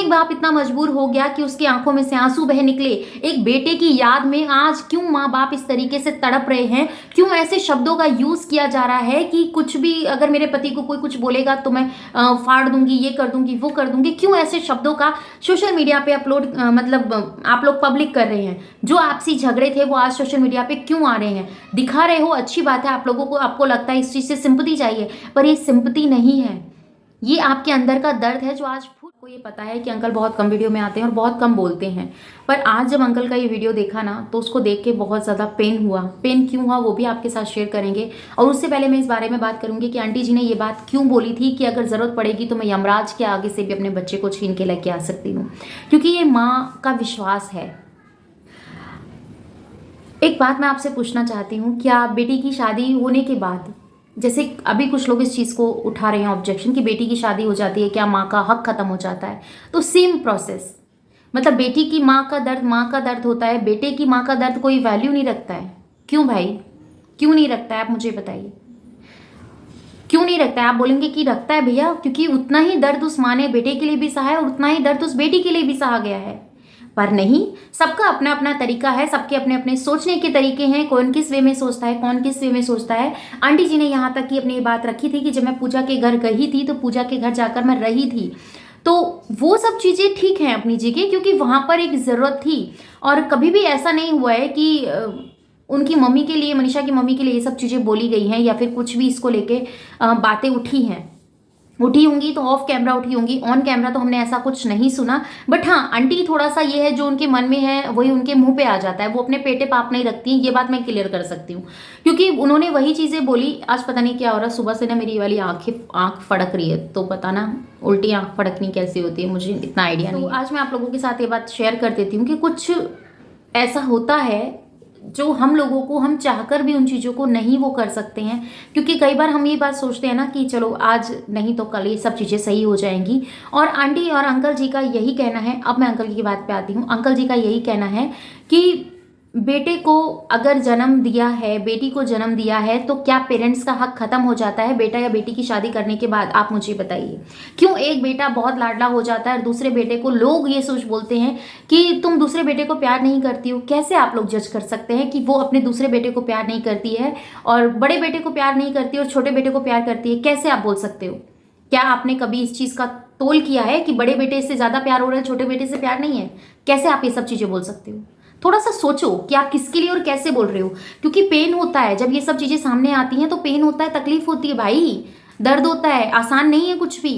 एक बाप इतना मजबूर हो गया कि उसकी आंखों में से आंसू बह निकले एक बेटे की याद में? आज क्यों माँ बाप इस तरीके से तड़प रहे हैं? क्यों ऐसे शब्दों का यूज किया जा रहा है कि कुछ भी अगर मेरे पति को कोई कुछ बोलेगा तो मैं फाड़ दूंगी, ये कर दूंगी, वो कर दूंगी? क्यों ऐसे शब्दों का सोशल मीडिया पे अपलोड मतलब आप लोग पब्लिक कर रहे हैं? जो आपसी झगड़े थे वो आज सोशल मीडिया पे क्यों आ रहे हैं? दिखा रहे हो, अच्छी बात है, आप लोगों को, आपको लगता है इस चीज से सिंपैथी चाहिए, पर ये सिंपैथी नहीं है, ये आपके अंदर का दर्द है जो आज को ये पता है कि अंकल बहुत कम वीडियो में आते हैं और बहुत कम बोलते हैं। पर आज जब अंकल का ये वीडियो देखा ना तो उसको देख के बहुत ज़्यादा पेन हुआ। पेन क्यों हुआ वो भी आपके साथ शेयर करेंगे। और उससे पहले मैं इस बारे में बात करूंगी कि आंटी जी ने ये बात क्यों बोली थी कि अगर ज़रूरत पड़ेगी तो मैं यमराज के आगे से भी अपने बच्चे को छीन के लेके आ सकती हूँ, क्योंकि ये माँ का विश्वास है। एक बात मैं आपसे पूछना चाहती हूँ, क्या बेटी की शादी होने के बाद, जैसे अभी कुछ लोग इस चीज़ को उठा रहे हैं ऑब्जेक्शन कि बेटी की शादी हो जाती है क्या माँ का हक खत्म हो जाता है? तो सेम प्रोसेस, मतलब बेटी की माँ का दर्द होता है, बेटे की माँ का दर्द कोई वैल्यू नहीं रखता है। क्यों भाई, क्यों नहीं रखता है? आप मुझे बताइए क्यों नहीं रखता है? आप बोलेंगे कि रखता है भैया, क्योंकि उतना ही दर्द उस माँ ने बेटे के लिए भी सहा है और उतना ही दर्द उस बेटी के लिए भी सहा गया है। पर नहीं, सबका अपना अपना तरीका है, सबके अपने अपने सोचने के तरीके हैं। कौन किस वे में सोचता है, कौन किस वे में सोचता है। आंटी जी ने यहाँ तक की अपनी बात रखी थी कि जब मैं पूजा के घर गई थी तो पूजा के घर जाकर मैं रही थी, तो वो सब चीज़ें ठीक हैं अपनी जगह, क्योंकि वहाँ पर एक ज़रूरत थी। और कभी भी ऐसा नहीं हुआ है कि उनकी मम्मी के लिए, मनीषा की मम्मी के लिए ये सब चीज़ें बोली गई हैं या फिर कुछ भी इसको लेके बातें उठी हैं। उठी होंगी तो ऑफ कैमरा उठी होंगी, ऑन कैमरा तो हमने ऐसा कुछ नहीं सुना। बट हाँ, आंटी थोड़ा सा ये है जो उनके मन में है वही उनके मुंह पे आ जाता है, वो अपने पेटे पाप नहीं रखती हैं, ये बात मैं क्लियर कर सकती हूँ, क्योंकि उन्होंने वही चीज़ें बोली। आज पता नहीं क्या हो रहा, सुबह से ना मेरी वाली आँख फड़क रही है, तो पता ना उल्टी आँख फड़कनी कैसी होती है, मुझे इतना आइडिया नहीं। तो आज मैं आप लोगों के साथ ये बात शेयर कर देती हूँ कि कुछ ऐसा होता है जो हम लोगों को, हम चाहकर भी उन चीज़ों को नहीं वो कर सकते हैं, क्योंकि कई बार हम ये बात सोचते हैं ना कि चलो आज नहीं तो कल ये सब चीज़ें सही हो जाएंगी। और आंटी और अंकल जी का यही कहना है, अब मैं अंकल की बात पे आती हूँ, अंकल जी का यही कहना है कि बेटे को अगर जन्म दिया है, बेटी को जन्म दिया है, तो क्या पेरेंट्स का हक खत्म हो जाता है बेटा या बेटी की शादी करने के बाद? आप मुझे बताइए, क्यों एक बेटा बहुत लाडला हो जाता है और दूसरे बेटे को लोग ये सोच बोलते हैं कि तुम दूसरे बेटे को प्यार नहीं करती हो? कैसे आप लोग जज कर सकते हैं कि वो अपने दूसरे बेटे को प्यार नहीं करती है और बड़े बेटे को प्यार नहीं करती और छोटे बेटे को प्यार करती है? कैसे आप बोल सकते हो? क्या आपने कभी इस चीज़ का तोल किया है कि बड़े बेटे से ज़्यादा प्यार हो रहा है, छोटे बेटे से प्यार नहीं है? कैसे आप ये सब चीज़ें बोल सकते हो? थोड़ा सा सोचो कि आप किसके लिए और कैसे बोल रहे हो, क्योंकि पेन होता है जब ये सब चीज़ें सामने आती हैं, तो पेन होता है, तकलीफ होती है भाई, दर्द होता है, आसान नहीं है कुछ भी।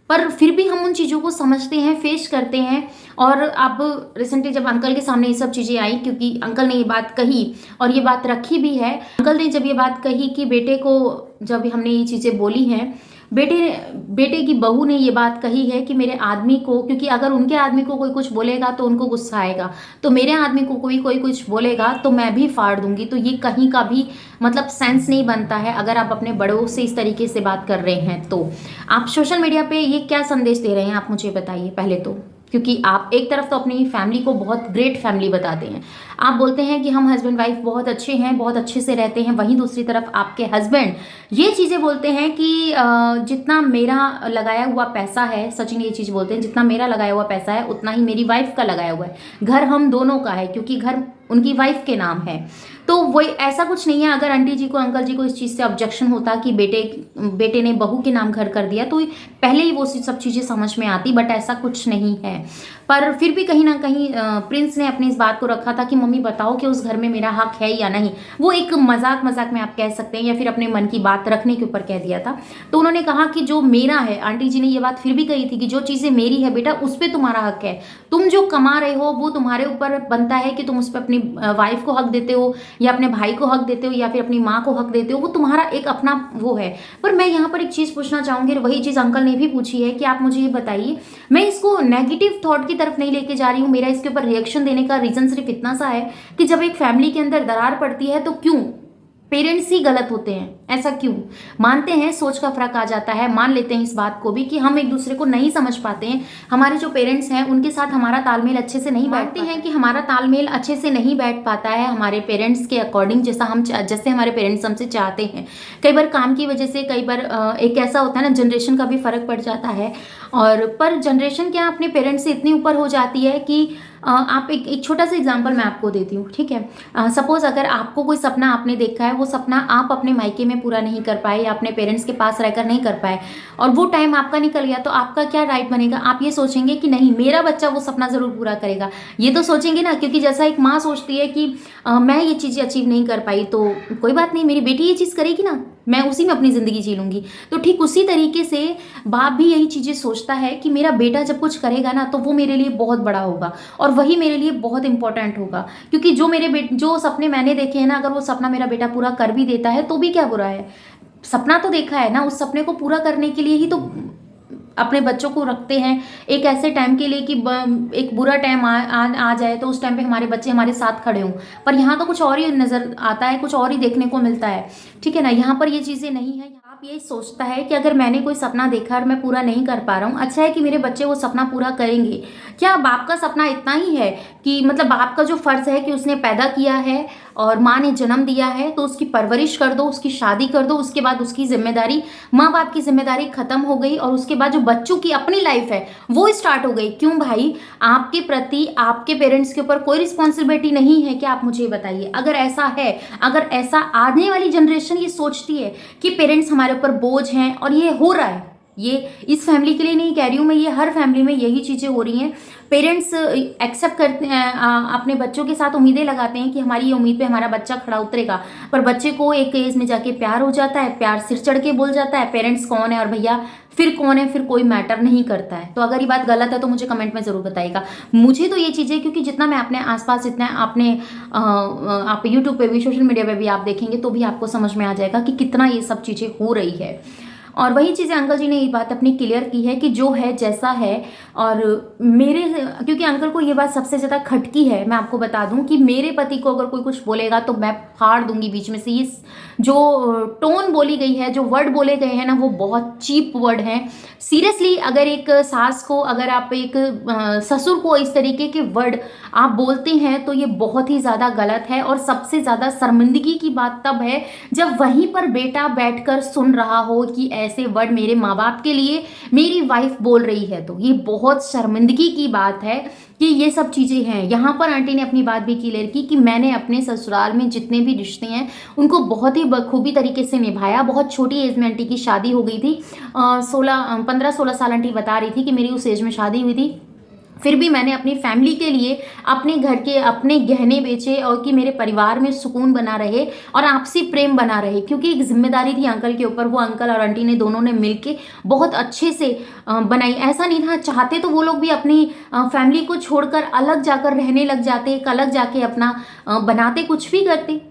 पर फिर भी हम उन चीज़ों को समझते हैं, फेस करते हैं। और अब रिसेंटली जब अंकल के सामने ये सब चीज़ें आई, क्योंकि अंकल ने ये बात कही और ये बात रखी भी है, अंकल ने जब ये बात कही कि बेटे को, जब हमने ये चीज़ें बोली हैं, बेटे की बहू ने ये बात कही है कि मेरे आदमी को, क्योंकि अगर उनके आदमी को कोई कुछ बोलेगा तो उनको गुस्सा आएगा, तो मेरे आदमी को कोई कुछ बोलेगा तो मैं भी फाड़ दूंगी। तो ये कहीं का भी मतलब सेंस नहीं बनता है अगर आप अपने बड़ों से इस तरीके से बात कर रहे हैं। तो आप सोशल मीडिया पे ये क्या संदेश दे रहे हैं, आप मुझे बताइए पहले तो, क्योंकि आप एक तरफ तो अपनी फैमिली को बहुत ग्रेट फैमिली बताते हैं, आप बोलते हैं कि हम हस्बैंड वाइफ बहुत अच्छे हैं, बहुत अच्छे से रहते हैं, वहीं दूसरी तरफ आपके हस्बैंड ये चीज़ें बोलते हैं कि जितना मेरा लगाया हुआ पैसा है, सचिन ये चीज़ बोलते हैं, जितना मेरा लगाया हुआ पैसा है उतना ही मेरी वाइफ का लगाया हुआ है, घर हम दोनों का है, क्योंकि घर उनकी वाइफ के नाम है। तो वही, ऐसा कुछ नहीं है। अगर आंटी जी को, अंकल जी को इस चीज़ से ऑब्जेक्शन होता कि बेटे ने बहू के नाम घर कर दिया, तो पहले ही वो सब चीज़ें समझ में आती, बट ऐसा कुछ नहीं है। पर फिर भी कहीं ना कहीं प्रिंस ने अपनी इस बात को रखा था कि मम्मी बताओ कि उस घर में मेरा हक है या नहीं। वो एक मजाक में आप कह सकते हैं, या फिर अपने मन की बात रखने के ऊपर कह दिया था। तो उन्होंने कहा कि जो मेरा है, आंटी जी ने ये बात फिर भी कही थी कि जो चीज़ें मेरी है बेटा उस पर तुम्हारा हक है, तुम जो कमा रहे हो वो तुम्हारे ऊपर बनता है कि तुम उस पर अपनी वाइफ को हक देते हो या अपने भाई को हक देते हो या फिर अपनी माँ को हक देते हो, वो तुम्हारा एक अपना वो है। पर मैं यहाँ पर एक चीज़ पूछना चाहूँगी, वही चीज़ अंकल ने भी पूछी है कि आप मुझे ये बताइए, मैं इसको नेगेटिव थॉट की तरफ नहीं लेके जा रही हूँ, मेरा इसके ऊपर रिएक्शन देने का रीज़न सिर्फ इतना सा है कि जब एक फैमिली के अंदर दरार पड़ती है तो क्यों पेरेंट्स ही गलत होते हैं, ऐसा क्यों? मानते हैं, सोच का फर्क आ जाता है, मान लेते हैं इस बात को भी कि हम एक दूसरे को नहीं समझ पाते हैं, हमारे जो पेरेंट्स हैं उनके साथ हमारा तालमेल अच्छे से नहीं बैठते हैं कि हमारा तालमेल अच्छे से नहीं बैठ पाता है हमारे पेरेंट्स के अकॉर्डिंग, जैसे हमारे पेरेंट्स हमसे चाहते हैं। कई बार काम की वजह से, कई बार एक ऐसा होता है ना, जनरेशन का भी फर्क पड़ जाता है। और पर जनरेशन क्या अपने पेरेंट्स से इतनी ऊपर हो जाती है कि आप एक छोटा सा एग्जांपल मैं आपको देती हूँ, ठीक है। सपोज अगर आपको कोई सपना आपने देखा है, वो सपना आप अपने मायके में पूरा नहीं कर पाए या अपने पेरेंट्स के पास रहकर नहीं कर पाए, और वो टाइम आपका निकल गया, तो आपका क्या राइट बनेगा? आप ये सोचेंगे कि नहीं, मेरा बच्चा वो सपना ज़रूर पूरा करेगा, ये तो सोचेंगे ना। क्योंकि जैसा एक माँ सोचती है कि मैं ये चीज़ें अचीव नहीं कर पाई तो कोई बात नहीं, मेरी बेटी ये चीज़ करेगी ना, मैं उसी में अपनी ज़िंदगी जी लूँगी। तो ठीक उसी तरीके से बाप भी यही चीज़ें सोचता है कि मेरा बेटा जब कुछ करेगा ना तो वो मेरे लिए बहुत बड़ा होगा और वही मेरे लिए बहुत इंपॉर्टेंट होगा। क्योंकि जो सपने मैंने देखे हैं ना, अगर वो सपना मेरा बेटा पूरा कर भी देता है तो भी क्या बुरा है? सपना तो देखा है ना, उस सपने को पूरा करने के लिए ही तो अपने बच्चों को रखते हैं एक ऐसे टाइम के लिए कि एक बुरा टाइम आ जाए तो उस टाइम पे हमारे बच्चे हमारे साथ खड़े हों। पर यहाँ तो कुछ और ही नज़र आता है, कुछ और ही देखने को मिलता है, ठीक है ना। यहाँ पर ये चीज़ें नहीं है। आप ये सोचता है कि अगर मैंने कोई सपना देखा और मैं पूरा नहीं कर पा रहा हूँ, अच्छा है कि मेरे बच्चे वो सपना पूरा करेंगे। क्या बाप का सपना इतना ही है कि मतलब बाप का जो फर्ज है कि उसने पैदा किया है और माँ ने जन्म दिया है तो उसकी परवरिश कर दो, उसकी शादी कर दो, उसके बाद उसकी जिम्मेदारी, माँ बाप की जिम्मेदारी खत्म हो गई और उसके बाद जो बच्चों की अपनी लाइफ है वो स्टार्ट हो गई। क्यों भाई? आपके प्रति आपके पेरेंट्स के ऊपर कोई रिस्पॉन्सिबिलिटी नहीं है क्या? आप मुझे बताइए। अगर ऐसा है, अगर ऐसा आने वाली जनरेशन ये सोचती है कि पेरेंट्स हमारे ऊपर बोझ हैं, और ये हो रहा है, ये इस फैमिली के लिए नहीं कह रही हूँ मैं, ये हर फैमिली में यही चीज़ें हो रही हैं। पेरेंट्स एक्सेप्ट करते हैं, अपने बच्चों के साथ उम्मीदें लगाते हैं कि हमारी ये उम्मीद पे हमारा बच्चा खड़ा उतरेगा, पर बच्चे को एक एज में जाके प्यार हो जाता है, प्यार सिर चढ़ के बोल जाता है पेरेंट्स कौन है और भैया फिर कौन है, फिर कोई मैटर नहीं करता है। तो अगर ये बात गलत है तो मुझे कमेंट में ज़रूर बताइएगा। मुझे तो ये चीज़ें, क्योंकि जितना मैं अपने आसपास, जितना आपने आप यूट्यूब पे भी, सोशल मीडिया पे भी आप देखेंगे तो भी आपको समझ में आ जाएगा कि कितना ये सब चीज़ें हो रही है। और वही चीज़ें अंकल जी ने ये बात अपनी क्लियर की है कि जो है जैसा है। और क्योंकि अंकल को ये बात सबसे ज़्यादा खटकी है, मैं आपको बता दूं कि मेरे पति को अगर कोई कुछ बोलेगा तो मैं फाड़ दूंगी बीच में से। ये जो टोन बोली गई है, जो वर्ड बोले गए हैं ना, वो बहुत चीप वर्ड हैं। सीरियसली, अगर एक सास को, अगर आप एक ससुर को इस तरीके के वर्ड आप बोलते हैं तो ये बहुत ही ज़्यादा गलत है। और सबसे ज़्यादा शर्मिंदगी की बात तब है जब वहीं पर बेटा बैठकर सुन रहा हो कि ऐसे वर्ड मेरे माँ बाप के लिए मेरी वाइफ बोल रही है। तो ये बहुत शर्मिंदगी की बात है कि ये सब चीज़ें हैं। यहाँ पर आंटी ने अपनी बात भी क्लियर की कि मैंने अपने ससुराल में जितने भी रिश्ते हैं उनको बहुत ही बखूबी तरीके से निभाया। बहुत छोटी एज में आंटी की शादी हो गई थी, 15-16 साल आंटी बता रही थी कि मेरी उस एज में शादी हुई थी। फिर भी मैंने अपनी फैमिली के लिए अपने घर के अपने गहने बेचे और कि मेरे परिवार में सुकून बना रहे और आपसी प्रेम बना रहे, क्योंकि एक जिम्मेदारी थी अंकल के ऊपर। वो अंकल और आंटी ने दोनों ने मिलके बहुत अच्छे से बनाई। ऐसा नहीं था, चाहते तो वो लोग भी अपनी फैमिली को छोड़कर अलग जाकर रहने लग जाते, एक अलग जाके अपना बनाते, कुछ भी करते।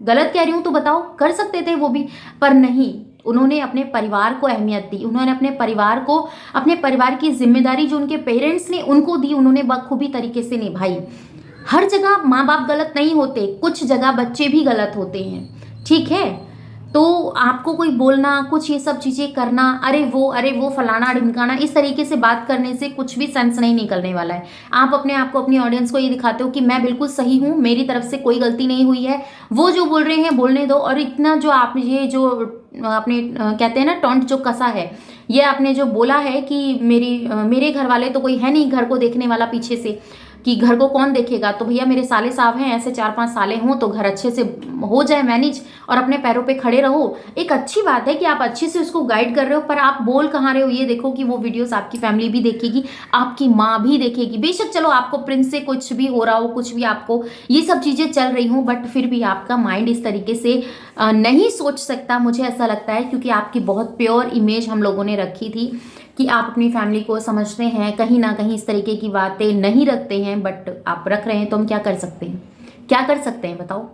गलत कह रही हूँ तो बताओ, कर सकते थे वो भी, पर नहीं, उन्होंने अपने परिवार को अहमियत दी। उन्होंने अपने परिवार को, अपने परिवार की जिम्मेदारी जो उनके पेरेंट्स ने उनको दी, उन्होंने बखूबी तरीके से निभाई। हर जगह माँ बाप गलत नहीं होते, कुछ जगह बच्चे भी गलत होते हैं, ठीक है। तो आपको कोई बोलना, कुछ ये सब चीज़ें करना, अरे वो फलाना ढिमकाना, इस तरीके से बात करने से कुछ भी सेंस नहीं निकलने वाला है। आप अपने आप को, अपनी ऑडियंस को ये दिखाते हो कि मैं बिल्कुल सही हूँ, मेरी तरफ से कोई गलती नहीं हुई है, वो जो बोल रहे हैं बोलने दो। और इतना जो आप ये जो आपने कहते हैं ना टॉन्ट जो कसा है, ये आपने जो बोला है कि मेरे घर वाले तो कोई है नहीं घर को देखने वाला पीछे से, कि घर को कौन देखेगा। तो भैया मेरे साले साहब हैं, ऐसे 4-5 साले हों तो घर अच्छे से हो जाए मैनेज और अपने पैरों पे खड़े रहो। एक अच्छी बात है कि आप अच्छे से उसको गाइड कर रहे हो, पर आप बोल कहाँ रहे हो ये देखो कि वो वीडियोस आपकी फैमिली भी देखेगी, आपकी माँ भी देखेगी। बेशक चलो आपको प्रिंस से कुछ भी हो रहा हो, कुछ भी आपको ये सब चीज़ें चल रही हों, बट फिर भी आपका माइंड इस तरीके से नहीं सोच सकता, मुझे ऐसा लगता है, क्योंकि आपकी बहुत प्योर इमेज हम लोगों ने रखी थी कि आप अपनी फैमिली को समझते हैं, कहीं ना कहीं इस तरीके की बातें नहीं रखते हैं, बट आप रख रहे हैं। तो हम क्या कर सकते हैं, क्या कर सकते हैं बताओ।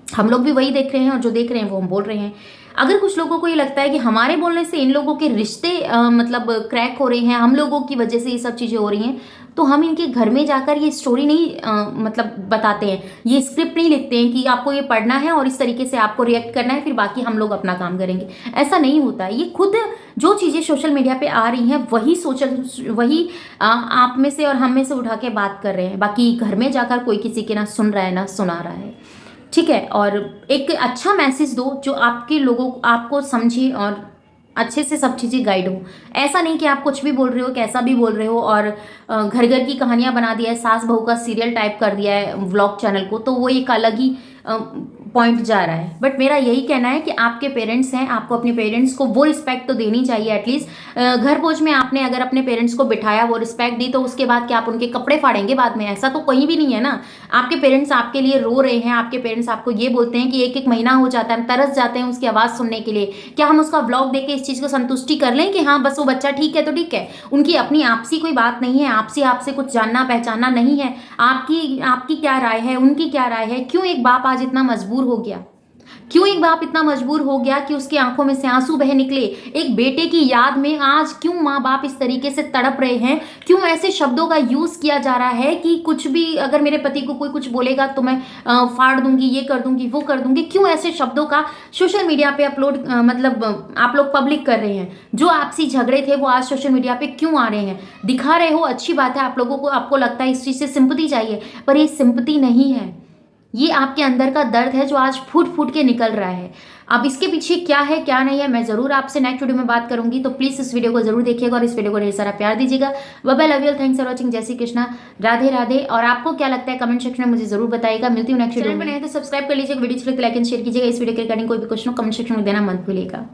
हम लोग भी वही देख रहे हैं और जो देख रहे हैं वो हम बोल रहे हैं। अगर कुछ लोगों को ये लगता है कि हमारे बोलने से इन लोगों के रिश्ते मतलब क्रैक हो रहे हैं, हम लोगों की वजह से ये सब चीज़ें हो रही हैं, तो हम इनके घर में जाकर ये स्टोरी नहीं मतलब बताते हैं, ये स्क्रिप्ट नहीं लिखते हैं कि आपको ये पढ़ना है और इस तरीके से आपको रिएक्ट करना है, फिर बाकी हम लोग अपना काम करेंगे। ऐसा नहीं होता है। ये खुद जो चीज़ें सोशल मीडिया पे आ रही हैं वही आप में से और हम में से उठा के बात कर रहे हैं, बाकी घर में जाकर कोई किसी के ना सुन रहा है ना सुना रहा है। ठीक है, और एक अच्छा मैसेज दो जो आपके लोगों आपको समझे और अच्छे से सब चीज़ें गाइड हो। ऐसा नहीं कि आप कुछ भी बोल रहे हो, कैसा भी बोल रहे हो और घर घर की कहानियां बना दिया है, सास बहू का सीरियल टाइप कर दिया है व्लॉग चैनल को, तो वो एक अलग ही पॉइंट जा रहा है। बट मेरा यही कहना है कि आपके पेरेंट्स हैं, आपको अपने पेरेंट्स को वो रिस्पेक्ट तो देनी चाहिए एटलीस्ट। घर भोज में आपने अगर अपने पेरेंट्स को बिठाया, वो रिस्पेक्ट दी, तो उसके बाद क्या आप उनके कपड़े फाड़ेंगे बाद में? ऐसा तो कहीं भी नहीं है ना। आपके पेरेंट्स आपके लिए रो रहे हैं, आपके पेरेंट्स आपको ये बोलते हैं कि एक एक महीना हो जाता है, हम तरस जाते हैं उसकी आवाज़ सुनने के लिए। क्या हम उसका व्लॉग देख के इस चीज़ को संतुष्टि कर लें कि हाँ बस वो बच्चा ठीक है तो ठीक है? उनकी अपनी आपसी कोई बात नहीं है, आपसे कुछ जानना पहचानना नहीं है। आपकी क्या राय है, उनकी क्या राय है? क्यों एक बाप आज इतना मजबूर हो गया? क्यों एक बाप इतना मजबूर हो गया कि उसकी आंखों में से आंसू बह निकले एक बेटे की याद में? आज क्यों माँ बाप इस तरीके से तड़प रहे हैं? क्यों ऐसे शब्दों का यूज किया जा रहा है कि कुछ भी अगर मेरे पति को कोई कुछ बोलेगा तो मैं फाड़ दूंगी, ये कर दूंगी, वो कर दूंगी? क्यों ऐसे शब्दों का सोशल मीडिया पे अपलोड मतलब आप लोग पब्लिक कर रहे हैं? जो आपसी झगड़े थे वो आज सोशल मीडिया पे क्यों आ रहे हैं? दिखा रहे हो, अच्छी बात है, आप लोगों को आपको लगता है इस चीज से सिंपैथी चाहिए, पर ये सिंपैथी नहीं है, ये आपके अंदर का दर्द है जो आज फूट फूट के निकल रहा है। अब इसके पीछे क्या है क्या नहीं है मैं जरूर आपसे नेक्स्ट वीडियो में बात करूंगी, तो प्लीज इस वीडियो को जरूर देखिएगा और इस वीडियो को ढेर सारा प्यार दीजिएगा। Bye bye, love you, thanks for watching, जय श्री कृष्णा, राधे राधे। और आपको क्या लगता है कमेंट सेक्शन में मुझे जरूर बताइएगा। मिलती हूँ नेक्स्ट वीडियो में। तो सब्सक्राइब कर लीजिएगा, वीडियो अच्छी लगे तो लाइक एंड शेयर कीजिएगा। इस वीडियो के रिगार्डिंग कोई भी क्वेश्चन हो कमेंट सेक्शन में देना मत भूलिएगा।